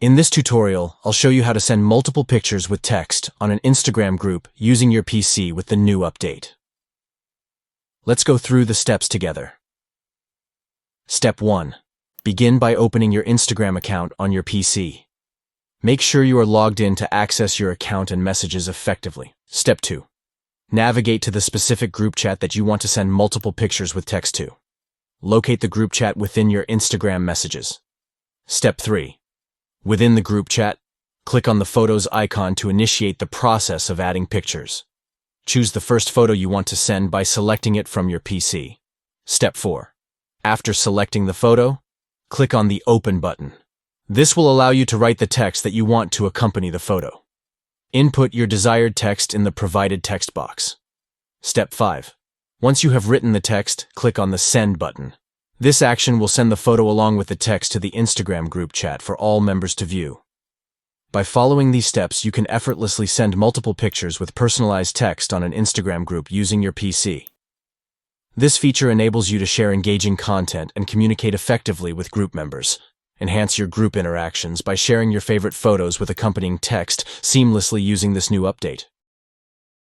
In this tutorial, I'll show you how to send multiple pictures with text on an Instagram group using your PC with the new update. Let's go through the steps together. Step 1. Begin by opening your Instagram account on your PC. Make sure you are logged in to access your account and messages effectively. Step 2. Navigate to the specific group chat that you want to send multiple pictures with text to. Locate the group chat within your Instagram messages. Step 3. Within the group chat, click on the photos icon to initiate the process of adding pictures. Choose the first photo you want to send by selecting it from your PC. Step 4. After selecting the photo, click on the Open button. This will allow you to write the text that you want to accompany the photo. Input your desired text in the provided text box. Step 5. Once you have written the text, click on the Send button. This action will send the photo along with the text to the Instagram group chat for all members to view. By following these steps, you can effortlessly send multiple pictures with personalized text on an Instagram group using your PC. This feature enables you to share engaging content and communicate effectively with group members. Enhance your group interactions by sharing your favorite photos with accompanying text seamlessly using this new update.